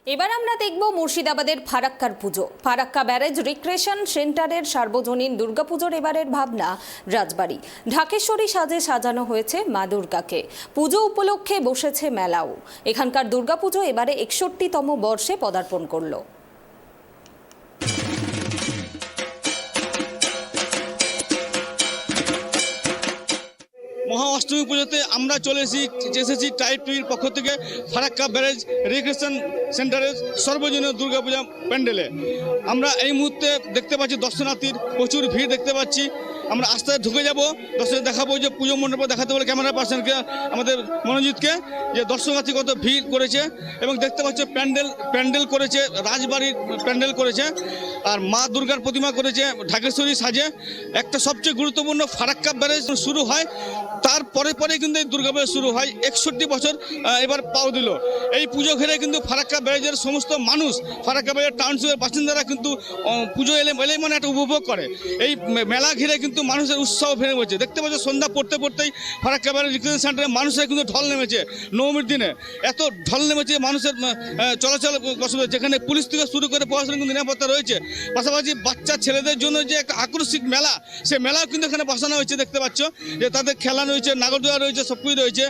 এবার আমরা দেখব মুর্শিদাবাদের ফারাক্কার পুজো। ফারাক্কা ব্যারেজ রিক্রিয়েশন সেন্টারের সার্বজনীন দুর্গাপুজোর এবারের ভাবনা রাজবাড়ি। ঢাকেশ্বরী সাজে সাজানো হয়েছে মা দুর্গাকে। পুজো উপলক্ষে বসেছে মেলাও। এখানকার দুর্গাপুজো এবারে 61তম বর্ষে পদার্পণ করলো। মহা অষ্টমী পুজোতে আমরা চলে এসেছি টাইপ টিভির পক্ষ থেকে ফারাক্কা ব্যারেজ রিক্রিয়েশন সেন্টারের সর্বজনীন দুর্গাপূজা প্যান্ডেলে। আমরা এই মুহূর্তে দেখতে পাচ্ছি দর্শনার্থীর প্রচুর ভিড় দেখতে পাচ্ছি। আমরা আস্তে আস্তে ঢুকে যাব, দর্শক দেখাবো যে পুজো মণ্ডপে দেখাতে বলে ক্যামেরা পার্সনকে আমাদের মনোজিৎকে যে দর্শনার্থী কত ভিড় করেছে এবং দেখতে পাচ্ছি প্যান্ডেল করেছে রাজবাড়ির প্যান্ডেল করেছে আর মা দুর্গার প্রতিমা করেছে ঢাকেশ্বরী সাজে। একটা সবচেয়ে গুরুত্বপূর্ণ ফারাক্কা ব্যারেজ শুরু হয়, তারপরে কিন্তু এই দুর্গাপূজা শুরু হয়। 61 বছর এবার পাও দিল। এই পুজো ঘিরে কিন্তু ফারাক্কা ব্যারেজের সমস্ত মানুষ, ফারাক্কা ব্যারেজের টাউনশিপের বাসিন্দারা কিন্তু পুজো এলেই মানে একটা উপভোগ করে। এই মেলা ঘিরে কিন্তু মানুষের উৎসাহ ফেরে বলছে। দেখতে পাচ্ছ সন্ধ্যা পড়তেই ফারাক্কা ব্যারেজ রিক্রিয়েশন সেন্টারে মানুষের কিন্তু ঢল নেমেছে। নবমীর দিনে এত ঢল নেমেছে মানুষের চলাচল অসুবিধা, যেখানে পুলিশ থেকে শুরু করে প্রশাসন কিন্তু নিরাপত্তা রয়েছে। পাশাপাশি বাচ্চা ছেলেদের জন্য যে একটা আকস্মিক মেলা, সে মেলাও কিন্তু এখানে বসানো হয়েছে। দেখতে পাচ্ছ যে তাদের খেলা রয়েছে, নাগরদোলা রয়েছে, সব কিছু রয়েছে।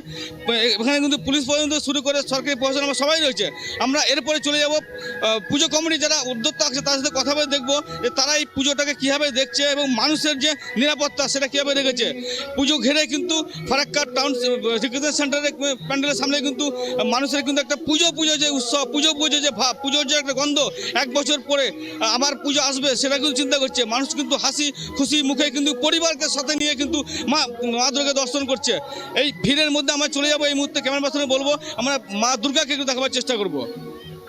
এখানে কিন্তু পুলিশ পর্যন্ত শুরু করে সরকারি প্রশাসন আমরা সবাই রয়েছে। আমরা এরপরে চলে যাব পুজো কমিটি যারা উদ্যোক্তা আছে তাদের সাথে কথা বলে দেখবো যে তারা এই পুজোটাকে কীভাবে দেখছে এবং মানুষের যে নিরাপত্তা সেটা কীভাবে রেখেছে। পুজো ঘিরে কিন্তু ফারাক্কা টাউন রিক্রিয়েশন সেন্টারের প্যান্ডেলের সামনে কিন্তু মানুষের কিন্তু একটা পুজো যে উৎসব, পুজো যে ভাব, পুজোর যে একটা গন্ধ, 1 বছর পরে আবার পুজো আসবে সেটা কিন্তু চিন্তা করছে মানুষ। কিন্তু হাসি খুশি মুখে কিন্তু পরিবারকে সাথে নিয়ে কিন্তু মা দুর্গাকে দর্শন করছে। এই ভিড়ের মধ্যে আমরা চলে যাবো। এই মুহূর্তে ক্যামেরা পার্সনে বলবো আমরা মা দুর্গাকে একটু দেখাবার চেষ্টা করবো।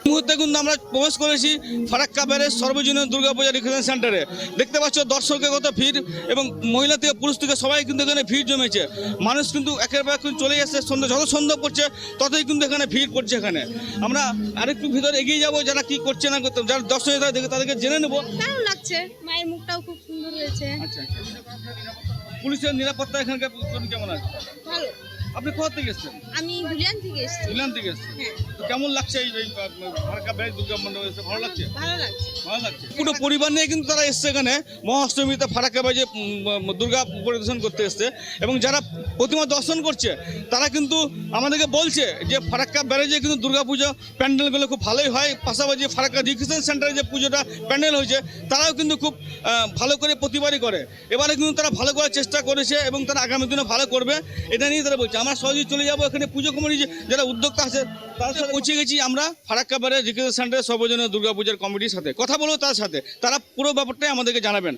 এই মুহূর্তে কিন্তু আমরা প্রবেশ করেছি ফারাক্কা ব্যারেজ সর্বজনীন দুর্গাপূজা রিক্রিয়েশন সেন্টারে। দেখতে পাচ্ছ দর্শকের কত ভিড় এবং মহিলা থেকে পুরুষ থেকে সবাই কিন্তু এখানে ভিড় জমেছে। মানুষ কিন্তু একের পর এক চলে এসেছে। যত সন্ধ্যা পড়ছে ততই কিন্তু এখানে ভিড় পড়ছে। এখানে আমরা আরেকটু ভিতরে এগিয়ে যাবো, যারা কি করছে না করতে, যারা দর্শক দেখে তাদেরকে জেনে নেবো। ভালো লাগছে, মায়ের মুখটাও খুব সুন্দর হয়েছে। আচ্ছা, পুলিশের নিরাপত্তা এখানকার কেমন আছে? ভালো। আপনি কোথা থেকে এসেছেন? আমি ধুলিয়ান থেকে এসেছি। ধুলিয়ান থেকে এসেছেন। তো কেমন লাগছে এই ফারাক্কা ব্যারেজ দুর্গা মণ্ডপে এসে? ভালো লাগছে? ভালো লাগছে। ভালো লাগছে। পুরো পরিবার নিয়ে কিন্তু তারা এসছে এখানে মহাষ্টমীতে ফারাক্কা ব্যারেজে দুর্গা পরিদর্শন করতে এসছে এবং যারা প্রতিমা দর্শন করছে তারা কিন্তু আমাদেরকে বলছে যে ফারাক্কা ব্যারেজে কিন্তু দুর্গাপুজো প্যান্ডেলগুলো খুব ভালোই হয়। পাশাপাশি ফারাক্কা রিক্রিয়েশন সেন্টারে যে পুজোটা প্যান্ডেল হয়েছে তারাও কিন্তু খুব ভালো করে প্রতিবারই করে। এবারে কিন্তু তারা ভালো করার চেষ্টা করেছে এবং তারা আগামী দিনে ভালো করবে, এটা নিয়ে তারা বলছে। আমরা সহজেই চলে যাবো এখানে পুজো কমিটি যারা উদ্যোক্তা আছে তার সাথে পৌঁছে গেছি আমরা ফারাক্কা ব্যারেজ রিক্রিয়েশন সেন্টারের সর্বজনীন দুর্গাপূজার কমিটির সাথে কথা বলবো। তার সাথে তারা পুরো ব্যাপারটাই আমাদেরকে জানাবেন।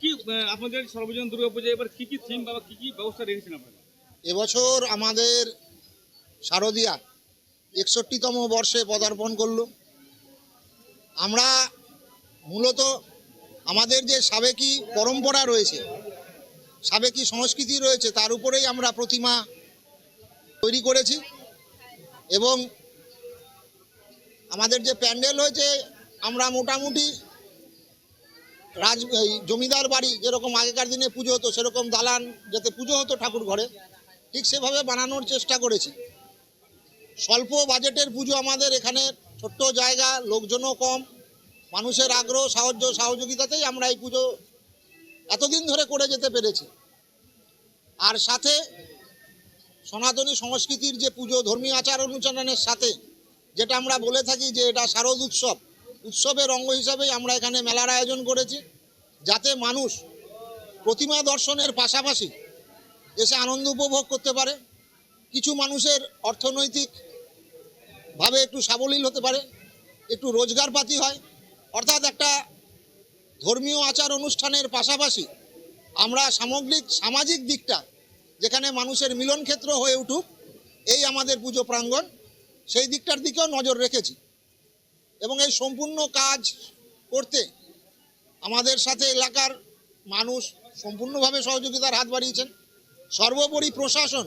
কি আপনাদের সর্বজনীন দুর্গাপূজা এবার কি থিম বা কি ব্যবস্থা রেখেছেন আপনারা? এবছর আমাদের শারদীয়া 61তম বর্ষে পদার্পণ করলো। আমরা মূলত আমাদের যে সাবেকি পরম্পরা রয়েছে, সাবেকি সংস্কৃতি রয়েছে, তার উপরেই আমরা প্রতিমা তৈরি করেছি এবং আমাদের যে প্যান্ডেল হয়েছে আমরা মোটামুটি জমিদার বাড়ি যেরকম আগেকার দিনে পুজো হতো সেরকম দালান যাতে পুজো হতো ঠাকুর ঘরে, ঠিক সেভাবে বানানোর চেষ্টা করেছি। স্বল্প বাজেটের পুজো আমাদের এখানে, ছোট্ট জায়গা, লোকজনও কম, মানুষের আগ্রহ সহযোগিতাতেই আমরা এই পুজো এতদিন ধরে করে যেতে পেরেছি। আর সাথে সনাতনী সংস্কৃতির যে পুজো, ধর্মীয় আচার অনুষ্ঠানের সাথে যেটা আমরা বলে থাকি যে এটা শারদ উৎসবের অঙ্গ হিসাবেই আমরা এখানে মেলার আয়োজন করেছি, যাতে মানুষ প্রতিমা দর্শনের পাশাপাশি এসে আনন্দ উপভোগ করতে পারে। কিছু মানুষের অর্থনৈতিকভাবে একটু সাবলীল হতে পারে, একটু রোজগারপাতি হয়। অর্থাৎ একটা ধর্মীয় আচার অনুষ্ঠানের পাশাপাশি আমরা সামাজিক দিকটা যেখানে মানুষের মিলন ক্ষেত্র হয়ে উঠুক, এই আমাদের পুজো প্রাঙ্গণ, সেই দিকটার দিকেও নজর রেখেছি। এবং এই সম্পূর্ণ কাজ করতে আমাদের সাথে এলাকার মানুষ সম্পূর্ণভাবে সহযোগিতার হাত বাড়িয়েছেন। সর্বোপরি প্রশাসন,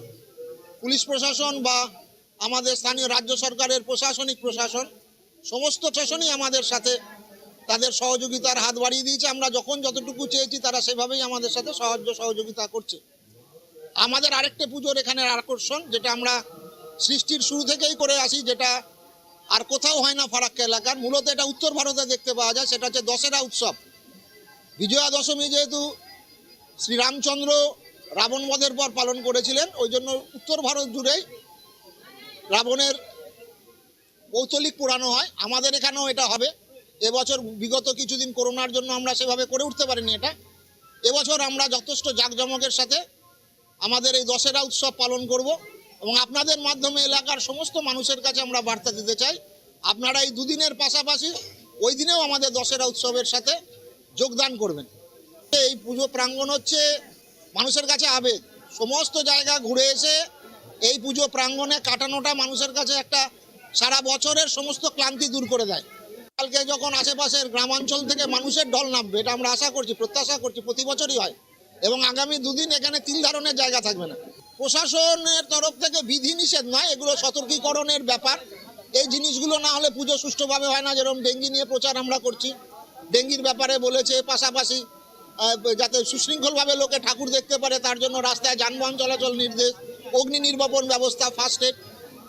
পুলিশ প্রশাসন বা আমাদের স্থানীয় রাজ্য সরকারের প্রশাসনিক প্রশাসন, সমস্ত প্রশাসনই আমাদের সাথে তাদের সহযোগিতার হাত বাড়িয়ে দিয়েছে। আমরা যখন যতটুকু চেয়েছি তারা সেভাবেই আমাদের সাথে সহযোগিতা করছে। আমাদের আরেকটা পুজোর এখানের আকর্ষণ, যেটা আমরা সৃষ্টির শুরু থেকেই করে আসি, যেটা আর কোথাও হয় না ফারাক্কা এলাকার। মূলত এটা উত্তর ভারতে দেখতে পাওয়া যায়, সেটা হচ্ছে দশেরা উৎসব। বিজয়া দশমী যেহেতু শ্রীরামচন্দ্র রাবণ বধের পর পালন করেছিলেন, ওই জন্য উত্তর ভারত জুড়েই রাবণের পৌতলিক পোড়ানো হয়। আমাদের এখানেও এটা হবে। এবছর বিগত কিছুদিন করোনার জন্য আমরা সেভাবে করে উঠতে পারিনি এটা। এবছর আমরা যথেষ্ট জাঁকজমকের সাথে আমাদের এই দশেরা উৎসব পালন করব এবং আপনাদের মাধ্যমে এলাকার সমস্ত মানুষের কাছে আমরা বার্তা দিতে চাই, আপনারা এই দুদিনের পাশাপাশি ওই দিনেও আমাদের দশেরা উৎসবের সাথে যোগদান করবেন। এই পুজো প্রাঙ্গণ হচ্ছে মানুষের কাছে আবেগ। সমস্ত জায়গা ঘুরে এসে এই পুজো প্রাঙ্গণে কাটানোটা মানুষের কাছে একটা সারা বছরের সমস্ত ক্লান্তি দূর করে দেয়। কালকে যখন আশেপাশের গ্রামাঞ্চল থেকে মানুষের ঢল নামবে, এটা আমরা আশা করছি, প্রত্যাশা করছি, প্রতি বছরই হয়। এবং আগামী দুদিন এখানে তিল ধারণের জায়গা থাকবে না। প্রশাসনের তরফ থেকে বিধিনিষেধ নয়, এগুলো সতর্কীকরণের ব্যাপার। এই জিনিসগুলো না হলে পুজো সুষ্ঠুভাবে হয় না। যেরকম ডেঙ্গি নিয়ে প্রচার আমরা করছি, ডেঙ্গির ব্যাপারে বলেছে, পাশাপাশি যাতে সুশৃঙ্খলভাবে লোকে ঠাকুর দেখতে পারে তার জন্য রাস্তায় যানবাহন চলাচল নির্দেশ, অগ্নি নির্বাপন ব্যবস্থা, ফার্স্ট এড,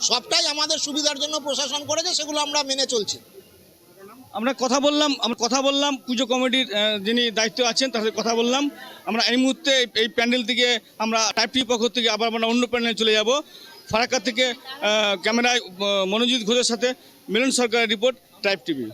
সবটাই আমাদের সুবিধার জন্য প্রশাসন করেছে, সেগুলো আমরা মেনে চলছি। আমরা কথা বললাম পুজো কমিটির যিনি দায়িত্ব আছেন তার সাথে কথা বললাম। আমরা এই মুহূর্তে এই প্যান্ডেল থেকে আমরা টাইপ টিভির পক্ষ থেকে আবার আমরা অন্য প্যান্ডেলে চলে যাব। ফারাক্কা থেকে ক্যামেরায় মনোজিৎ ঘোষের সাথে মিলন সরকারের রিপোর্ট, টাইপ টিভি।